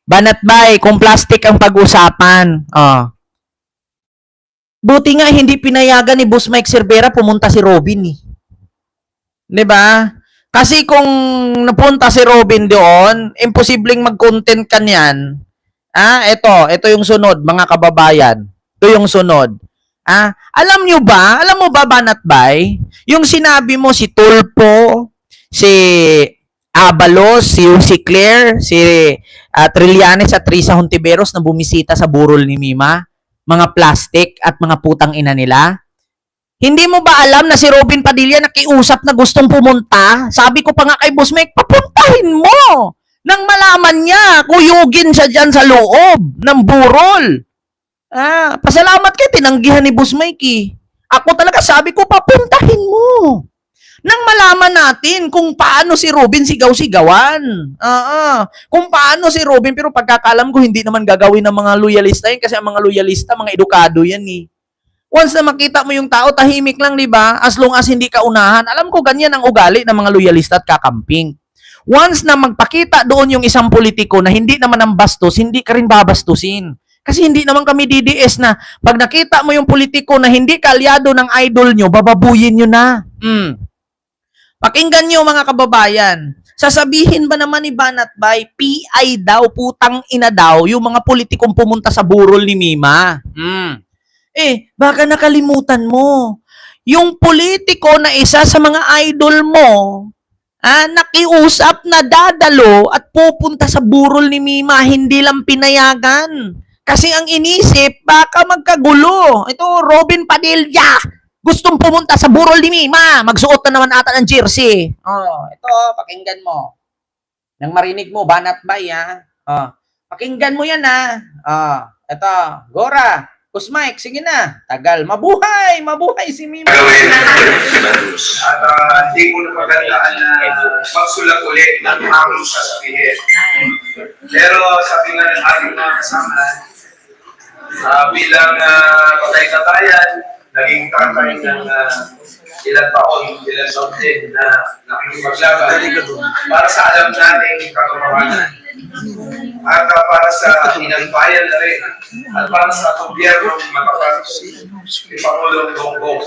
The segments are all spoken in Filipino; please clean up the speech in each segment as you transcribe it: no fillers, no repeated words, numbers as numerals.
Banat bay, kung plastic ang pag-usapan. Oh. Buti nga hindi pinayagan ni Boss Mike Cervera pumunta si Robin eh. 'Di ba? Kasi kung napunta si Robin doon, imposibleng mag-content ka niyan. Ito yung sunod, mga kababayan. Ito yung sunod. Alam mo ba, Banat Bay, yung sinabi mo si Tulpo, si Abalos, si Claire, si Trillanes at Risa Hontiveros na bumisita sa burol ni Mima, mga plastic at mga putang ina nila. Hindi mo ba alam na si Robin Padilla nakiusap na gustong pumunta? Sabi ko pa nga kay Boss Mike, papuntahin mo! Nang malaman niya, kuyugin siya dyan sa loob ng burol. Pasalamat kay tinanggihan ni Boss Mike eh. Ako talaga sabi ko, papuntahin mo. Nang malaman natin kung paano si Robin sigaw-sigawan. Kung paano si Robin, pero pagkakalam ko hindi naman gagawin ng mga loyalista yun kasi ang mga loyalista, mga edukado yan eh. Once na makita mo yung tao, tahimik lang, di ba? As long as hindi ka unahan. Alam ko, ganyan ang ugali ng mga loyalista at kakamping. Once na magpakita doon yung isang politiko na hindi naman ang bastos, hindi ka rin babastusin. Kasi hindi naman kami DDS na pag nakita mo yung politiko na hindi kalyado ng idol nyo, bababuyin nyo na. Pakinggan nyo mga kababayan. Sasabihin ba naman ni Banat Bay, PI daw, putang ina daw, yung mga politikong pumunta sa burol ni Mima. Baka nakalimutan mo. Yung politiko na isa sa mga idol mo, nakiusap na dadalo at pupunta sa burol ni Mima, hindi lang pinayagan. Kasi ang inisip, baka magkagulo. Ito, Robin Padilla, gustong pumunta sa burol ni Mima. Magsuot na naman ata ng jersey. Ito, pakinggan mo. Nang marinig mo, Banat Bay, pakinggan mo yan, ito, Gora. Boss Mike, sige na. Tagal. Mabuhay! Mabuhay si Mima. Gawin at hindi ko na magandaan na magsulat ulit ng aming sasabihin. Pero sabi nga ng ating mga kasama, bilang patay-katayan, naging tatay ng ilang taon, ilang something na nakikipaglaban para sa alam nating katotohanan. At para sa inang bayan na rin, at para sa gobyerno matapat ni Pangulong Bongbong.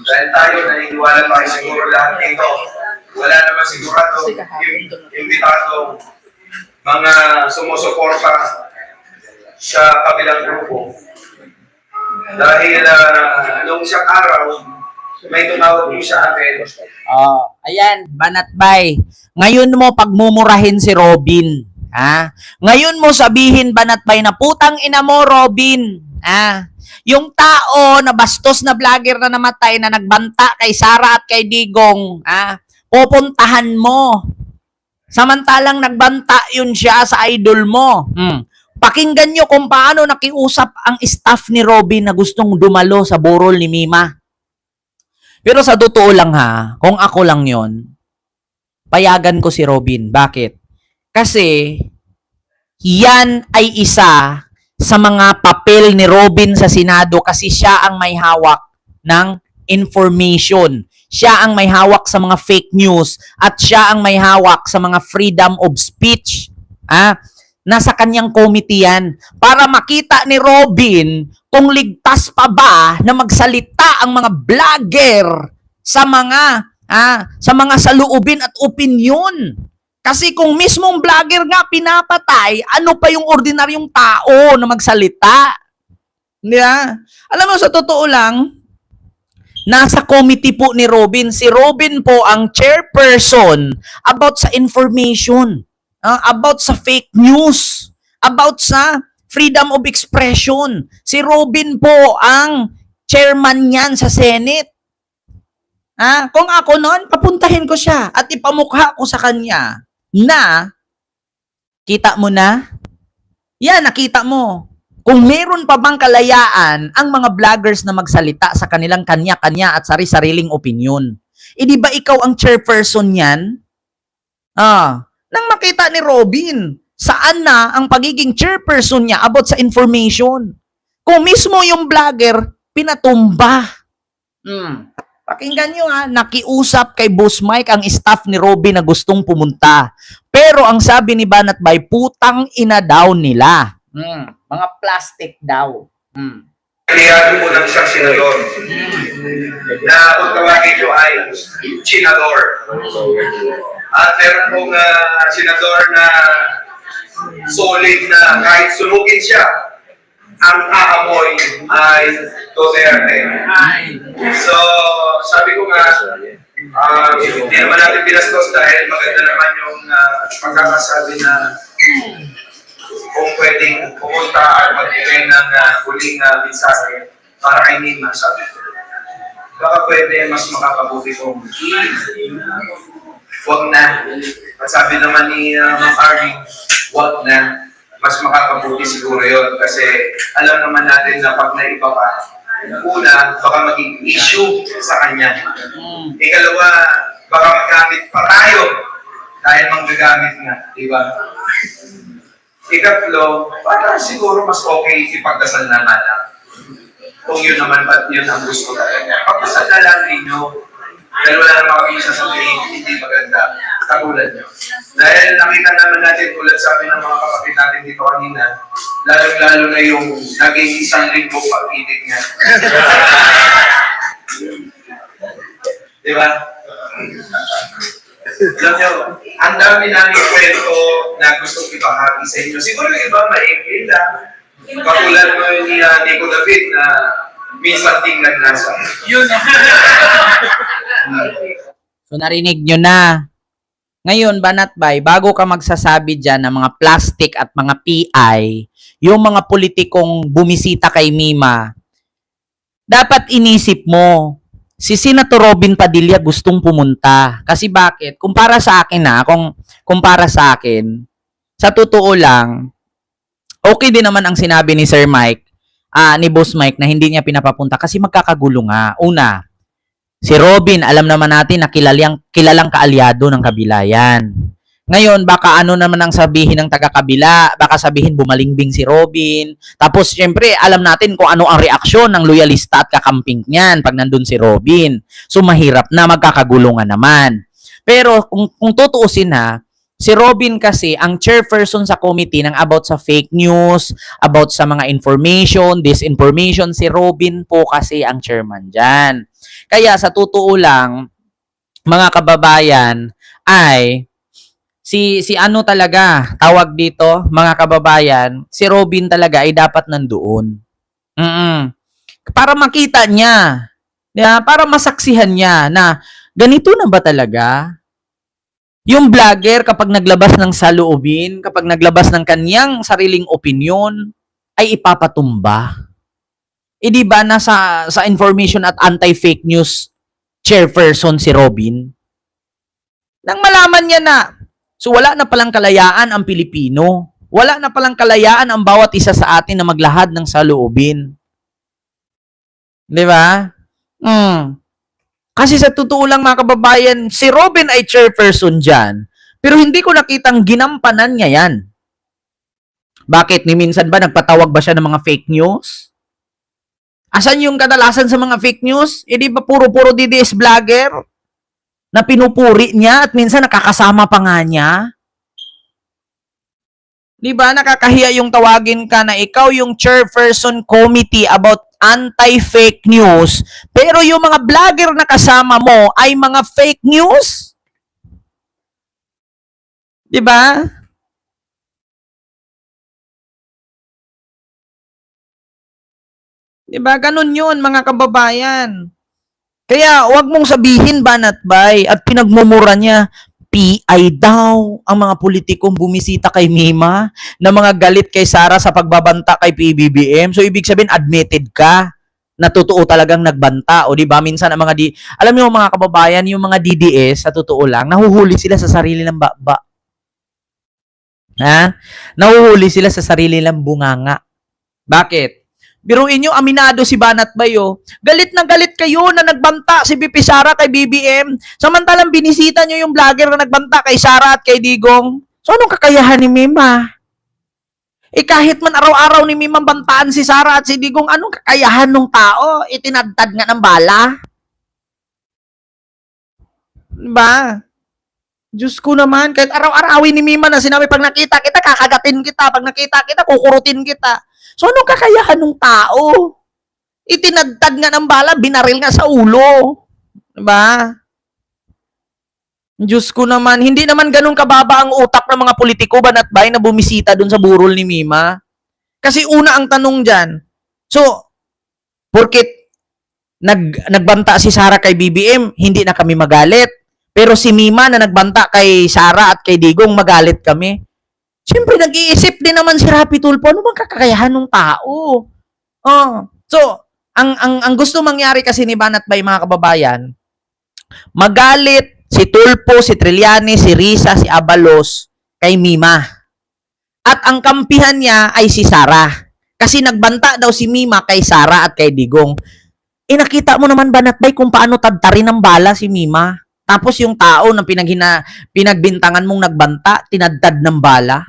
Dahil tayo naniniwala tayo siguro lahat dito, wala naman sigurado yung imbitadong mga sumusuporta sa kabilang grupo. Dahil nung isang araw, may tumawag yung sa akin. Ayan, Banat Bay. Ngayon mo pagmumurahin si Robin. Ngayon mo sabihin, Banat Bay, na putang ina mo, Robin. Yung tao na bastos na vlogger na namatay na nagbanta kay Sara at kay Digong, pupuntahan mo. Samantalang nagbanta yun siya sa idol mo. Pakinggan nyo kung paano nakiusap ang staff ni Robin na gustong dumalo sa burol ni Mima. Pero sa totoo lang kung ako lang yon, payagan ko si Robin. Bakit? Kasi yan ay isa sa mga papel ni Robin sa Senado kasi siya ang may hawak ng information. Siya ang may hawak sa mga fake news at siya ang may hawak sa mga freedom of speech. Nasa kanyang committee yan para makita ni Robin kung ligtas pa ba na magsalita ang mga vlogger sa mga saloobin at opinyon. Kasi kung mismong vlogger nga pinapatay, ano pa yung ordinaryong tao na magsalita? Alam mo, sa totoo lang, nasa committee po ni Robin. Si Robin po ang chairperson about sa information, about sa fake news, about sa freedom of expression. Si Robin po ang chairman niyan sa Senate. Kung ako noon, papuntahin ko siya at ipamukha ko sa kanya na, kita mo na? Yan, nakita mo. Kung meron pa bang kalayaan ang mga vloggers na magsalita sa kanilang kanya-kanya at sari-sariling opinion. Di ba ikaw ang chairperson yan? Nang makita ni Robin, saan na ang pagiging chairperson niya about sa information? Kung mismo yung vlogger, pinatumba. Pakinggan nyo ha, nakiusap kay Boss Mike ang staff ni Robin na gustong pumunta. Pero ang sabi ni Banatbay, putang ina daw nila. Mga plastic daw. Kaya mo ng isang senador na kung tawagin nyo ay senador. At meron pong senador na solid na kahit sunugin siya, ang aamoy ay Duterte. So, sabi ko nga, hindi naman natin pinastos dahil maganda naman yung pagkakasabi na kung pwedeng pumunta at magbigay ng huling mensahe para kay Nima, sabi ko. Baka pwede mas makakabuti kung wag na. At sabi naman ni Ma'am Arvin, wag na. Mas makakabuti siguro yun kasi alam naman natin na pag naiba pa, una, baka maging issue sa kanya. Ikalawa, baka magamit pa tayo dahil manggagamit nga, di ba? Ikatlo, para siguro mas okay ipagdasal na lang. Kung yun naman, yun ang gusto talaga. Pagdasal na lang ninyo. Dahil wala naman kami sasabihin, hindi maganda. Katulad nyo. Dahil nakita naman natin, tulad sabi ng mga kapatid natin dito kanina, lalo-lalo na yung naging isang linggo pag-ibig nga. Di ba? Alam nyo, ang dami namin kwento na gustong ibahagi sa inyo. Siguro yung iba maingin lang. Katulad mo ni Nico David na minsan tingnan nasa. Yun. So narinig nyo na. Ngayon, Banatbay, bago ka magsasabi dyan ng mga plastic at mga PI, yung mga politikong bumisita kay Mima, dapat inisip mo, si Senator Robin Padilla gustong pumunta. Kasi bakit? Kumpara sa akin kumpara sa akin, sa totoo lang, okay din naman ang sinabi ni Sir Mike, ni Boss Mike, na hindi niya pinapapunta kasi magkakagulo nga. Una, si Robin, alam naman natin na kilalang kaalyado ng kabila yan. Ngayon, baka ano naman ang sabihin ng taga-kabila, baka sabihin bumalingbing si Robin. Tapos, syempre, alam natin kung ano ang reaksyon ng loyalista at kakamping niyan pag nandun si Robin. So, mahirap na, magkakagulungan naman. Pero, kung tutuusin ha, si Robin kasi ang chairperson sa committee ng about sa fake news, about sa mga information, disinformation, si Robin po kasi ang chairman dyan. Kaya sa totoo lang, mga kababayan, ay si ano talaga, tawag dito, mga kababayan, si Robin talaga ay dapat nandoon. Para makita niya, para masaksihan niya na ganito na ba talaga? Yung vlogger kapag naglabas ng saloobin, kapag naglabas ng kanyang sariling opinion, ay ipapatumba. Di ba nasa sa information at anti-fake news chairperson si Robin? Nang malaman niya na, so wala na palang kalayaan ang Pilipino. Wala na palang kalayaan ang bawat isa sa atin na maglahad ng saloobin. Di ba? Kasi sa totoo lang mga kababayan, si Robin ay chairperson dyan, pero hindi ko nakitang ginampanan niya yan. Bakit? Ni minsan ba nagpatawag ba siya ng mga fake news? Asan yung kadalasan sa mga fake news? Di ba puro-puro DDS vlogger na pinupuri niya at minsan nakakasama pa nga niya? Di ba nakakahiya yung tawagin ka na ikaw yung chairperson committee about anti-fake news, pero yung mga vlogger na kasama mo ay mga fake news? Di ba? Di ba? Ganun yun, mga kababayan. Kaya, wag mong sabihin, Banatbay, at pinagmumura niya, PI daw ang mga politikong bumisita kay Mima na mga galit kay Sara sa pagbabanta kay PBBM. So, ibig sabihin, admitted ka na totoo talagang nagbanta. O, di ba? Minsan, ang mga alam niyo mga kababayan, yung mga DDS, sa totoo lang, nahuhuli sila sa sarili ng baba. Nahuhuli sila sa sarili ng bunganga. Bakit? Biruin nyo, aminado si Banatbay, galit na galit kayo na nagbanta si BP Sara kay BBM. Samantalang binisita nyo yung vlogger na nagbanta kay Sara at kay Digong. So, anong kakayahan ni Mima? Kahit man araw-araw ni Mima bantaan si Sara at si Digong, anong kakayahan ng tao? Itinadtad nga ng bala. Diba? Diyos ko naman, kahit araw-arawin ni Mima na sinabi, pag nakita kita, kakagatin kita. Pag nakita kita, kukurutin kita. So, anong kakayahan ng tao? Itinadtad nga ng bala, binaril nga sa ulo. Diba? Diyos ko naman, hindi naman ganun kababa ang utak ng mga politiko, Banatbay, na bumisita dun sa burol ni Mima. Kasi una ang tanong dyan, so, porkit nagbanta si Sara kay BBM, hindi na kami magalit. Pero si Mima na nagbanta kay Sara at kay Digong, magalit kami. Siyempre, nag-iisip din naman si Rapi Tulfo, ano bang kakakayahan ng tao? Oh. So, ang gusto mangyari kasi ni Banatbay, mga kababayan, magalit si Tulfo, si Trillanes, si Risa, si Abalos kay Mima. At ang kampihan niya ay si Sara. Kasi nagbanta daw si Mima kay Sara at kay Digong. Nakita mo naman, Banatbay, kung paano tadtarin ng bala si Mima. Tapos yung tao na pinagbintangan mong nagbanta, tinadtad ng bala.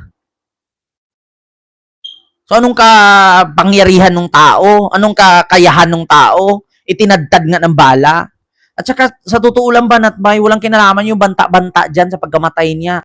So anong kapangyarihan ng tao? Anong kakayahan ng tao? Itinadtad nga ng bala. At saka sa totoo lang, Banatbay, walang kinalaman yung banta-banta dyan sa pagkamatay niya.